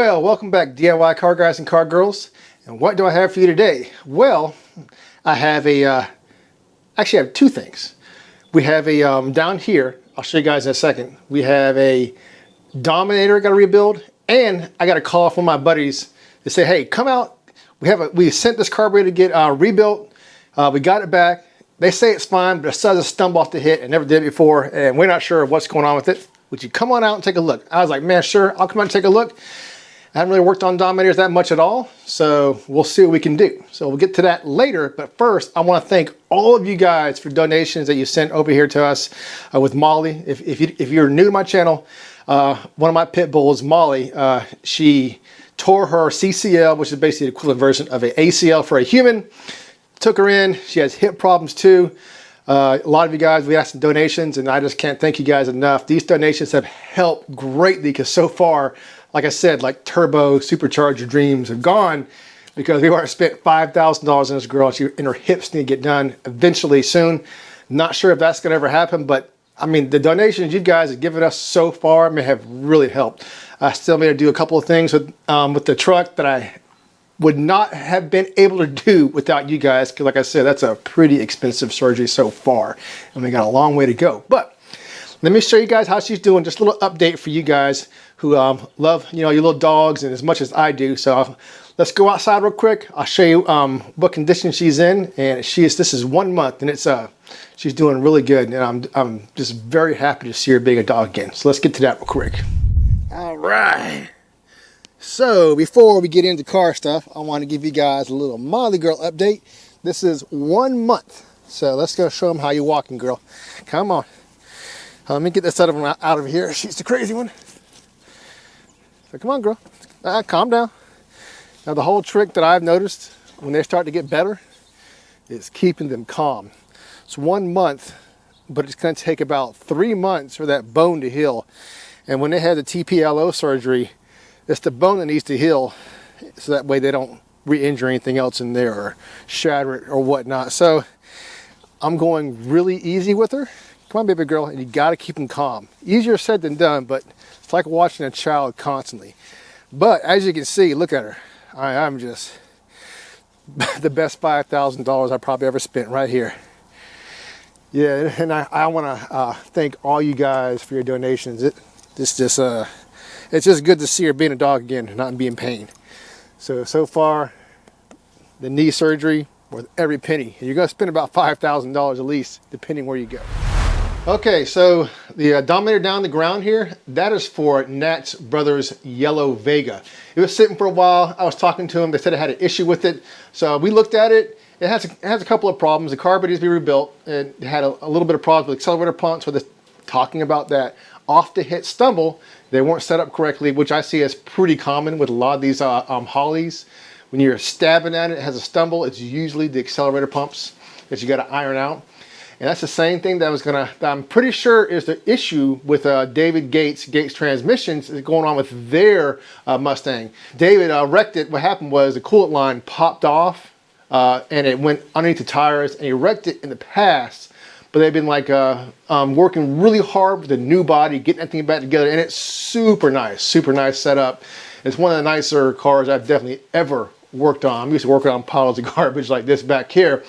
Well, welcome back, DIY car guys and car girls. And what do I have for you today? Well, I have actually I have two things. We have a, down here, I'll show you guys in a second. We have a Dominator I got to rebuild, and I got a call from my buddies to say, hey, come out. We sent this carburetor to get rebuilt. We got it back. They say it's fine, but it does a stumble off the hit and never did it before, and we're not sure what's going on with it. Would you come on out and take a look? I was like, man, sure, I'll come out and take a look. I haven't really worked on Dominators that much at all, so we'll see what we can do. So we'll get to that later, but first, I want to thank all of you guys for donations that you sent over here to us with Molly. If you're new to my channel, one of my pit bulls, Molly, she tore her CCL, which is basically the equivalent version of an ACL for a human. Took her in. She has hip problems too. A lot of you guys, we asked some donations, and I just can't thank you guys enough. These donations have helped greatly because so far, like I said, like turbo, supercharger dreams have gone because we've already spent $5,000 on this girl, and her hips need to get done eventually soon. Not sure if that's going to ever happen, but I mean, the donations you guys have given us so far have really helped. I still need to do a couple of things with the truck that I would not have been able to do without you guys, because like I said, that's a pretty expensive surgery so far, and we got a long way to go. But let me show you guys how she's doing. Just a little update for you guys who love, your little dogs and as much as I do. So let's go outside real quick. I'll show you what condition she's in, and this is 1 month, and she's doing really good, and I'm just very happy to see her being a dog again. So let's get to that real quick. All right. So before we get into car stuff, I want to give you guys a little Molly girl update. This is 1 month. So let's go show them how you're walking, girl. Come on. Let me get this out of here. She's the crazy one. So come on, girl. Calm down. Now the whole trick that I've noticed when they start to get better is keeping them calm. It's 1 month, but it's going to take about 3 months for that bone to heal. And when they had the TPLO surgery, it's the bone that needs to heal, so that way they don't re-injure anything else in there or shatter it or whatnot. So I'm going really easy with her. Come on, baby girl, and you got to keep them calm. Easier said than done, but it's like watching a child constantly. But as you can see, look at her. I'm just the best $5,000 I probably ever spent right here. Yeah, and I want to thank all you guys for your donations. It's just good to see her being a dog again and not being in pain. So far, the knee surgery, worth every penny. You're going to spend about $5,000 at least, depending where you go. Okay, so the Dominator down the ground here, that is for Nat's brother's yellow Vega. It was sitting for a while. I was talking to him. They said it had an issue with it. So we looked at it. It has a couple of problems. The carburetor needs to be rebuilt. It had a little bit of problems with accelerator pumps. So they're talking about that. Off the hit stumble, they weren't set up correctly, which I see as pretty common with a lot of these Hollies. When you're stabbing at it, it has a stumble. It's usually the accelerator pumps that you got to iron out. And that's the same thing that I'm pretty sure is the issue with David Gates Transmissions is going on with their Mustang. David wrecked it. What happened was the coolant line popped off and it went underneath the tires, and he wrecked it in the past. But they've been like working really hard with the new body, getting everything back together, and it's super nice setup. It's one of the nicer cars I've definitely ever worked on. I'm used to working on piles of garbage like this back here.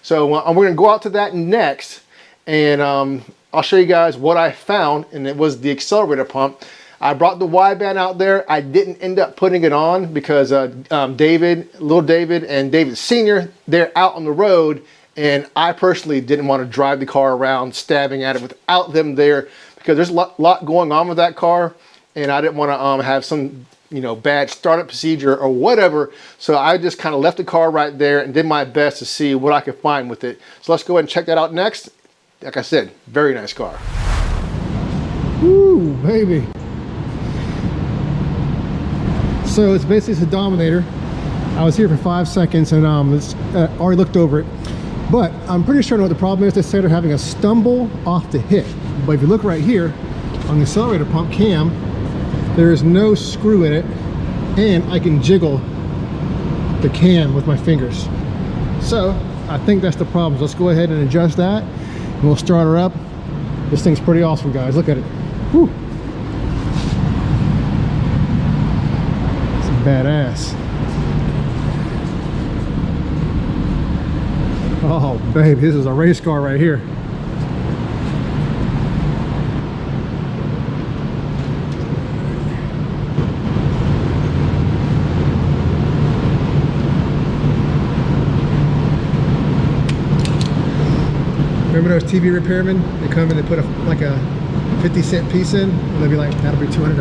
So we're going to go out to that next, and I'll show you guys what I found, and it was the accelerator pump. I brought the wideband out there. I didn't end up putting it on because little David and David Sr., they're out on the road, and I personally didn't want to drive the car around stabbing at it without them there, because there's a lot going on with that car, and I didn't want to have some bad startup procedure or whatever. So I just kind of left the car right there and did my best to see what I could find with it. So let's go ahead and check that out next. Like I said, very nice car. Woo, baby. So it's basically a Dominator. I was here for 5 seconds and already looked over it. But I'm pretty sure I know what the problem is. They say they're having a stumble off the hit. But if you look right here on the accelerator pump cam, there is no screw in it, and I can jiggle the cam with my fingers. So I think that's the problem. Let's go ahead and adjust that, and we'll start her up. This thing's pretty awesome, guys. Look at it. Woo. Badass. Oh, babe, this is a race car right here. Remember those TV repairmen? They come and they put like a 50-cent piece in, and they'll be like, that'll be $200.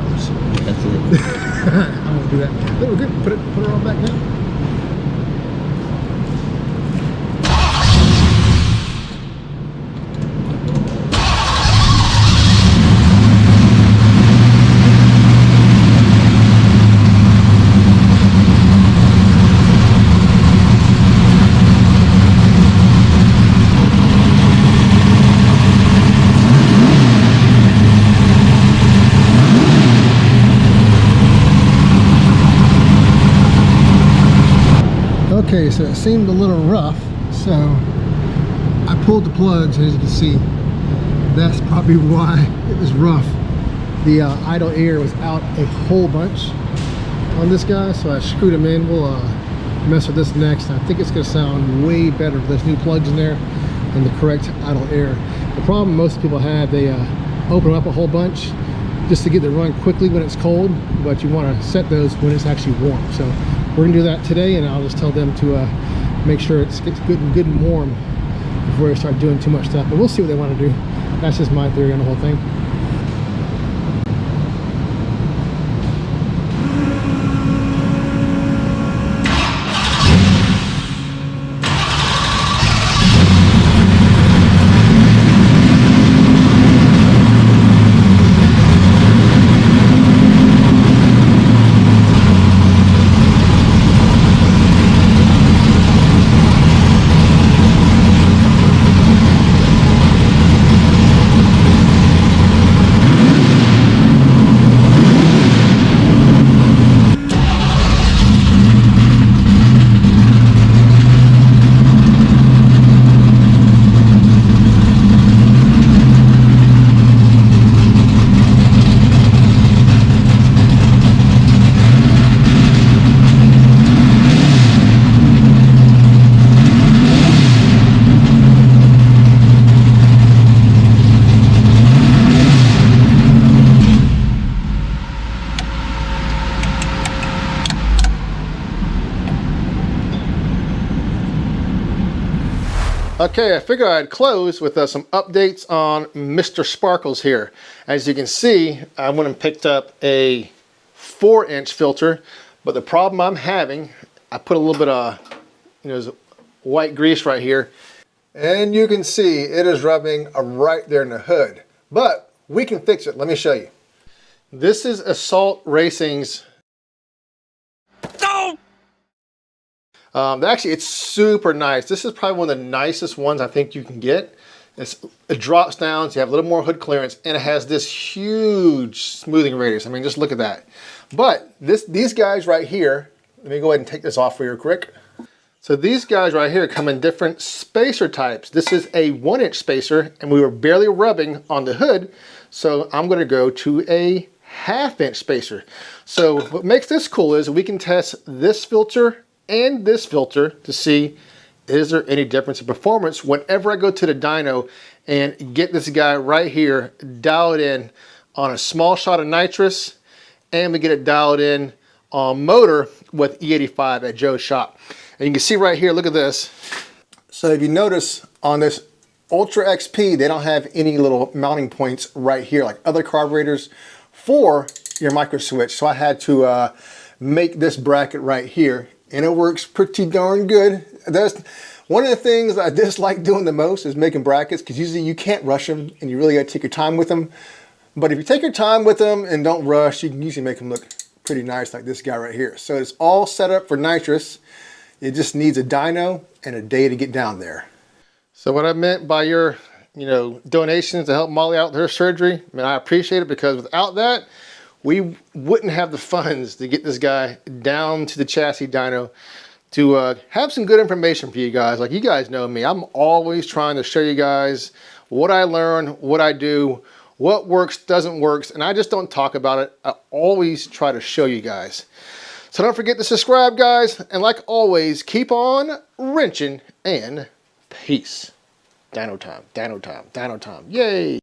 That's it. I won't do that. But we're good. Put it all back now. Okay, so it seemed a little rough, so I pulled the plugs, as you can see. That's probably why it was rough. The idle air was out a whole bunch on this guy, so I screwed them in. We'll mess with this next. I think it's going to sound way better with those new plugs in there and the correct idle air. The problem most people have, they open them up a whole bunch just to get the run quickly when it's cold, but you want to set those when it's actually warm. So we're gonna do that today, and I'll just tell them to make sure it gets good and warm before they start doing too much stuff. But we'll see what they want to do. That's just my theory on the whole thing. Okay, I figured I'd close with some updates on Mr. Sparkles here. As you can see, I went and picked up a 4-inch filter, but the problem I'm having, I put a little bit of white grease right here, and you can see it is rubbing right there in the hood. But we can fix it. Let me show you. This is Assault Racing's. No! Actually, it's super nice. This is probably one of the nicest ones I think you can get. It drops down, so you have a little more hood clearance, and it has this huge smoothing radius. I mean, just look at that. But these guys right here, let me go ahead and take this off for you quick. So these guys right here come in different spacer types. This is a 1-inch spacer, and we were barely rubbing on the hood, so I'm going to go to a 1/2-inch spacer. So what makes this cool is we can test this filter and this filter to see, is there any difference in performance whenever I go to the dyno and get this guy right here dialed in on a small shot of nitrous, and we get it dialed in on motor with E85 at Joe's shop. And you can see right here, look at this. So if you notice on this Ultra XP, they don't have any little mounting points right here like other carburetors for your micro switch. So I had to make this bracket right here, and it works pretty darn good. That's one of the things I dislike doing the most, is making brackets, because usually you can't rush them and you really got to take your time with them. But if you take your time with them and don't rush, you can usually make them look pretty nice like this guy right here. So it's all set up for nitrous. It just needs a dyno and a day to get down there. So what I meant by your donations to help Molly out with her surgery, I mean, I appreciate it, because without that, we wouldn't have the funds to get this guy down to the chassis dyno to have some good information for you guys. Like, you guys know me, I'm always trying to show you guys what I learn, what I do, what works, doesn't work, and I just don't talk about it. I always try to show you guys. So don't forget to subscribe, guys. And like always, keep on wrenching and peace. Dyno time, dyno time, dyno time. Yay!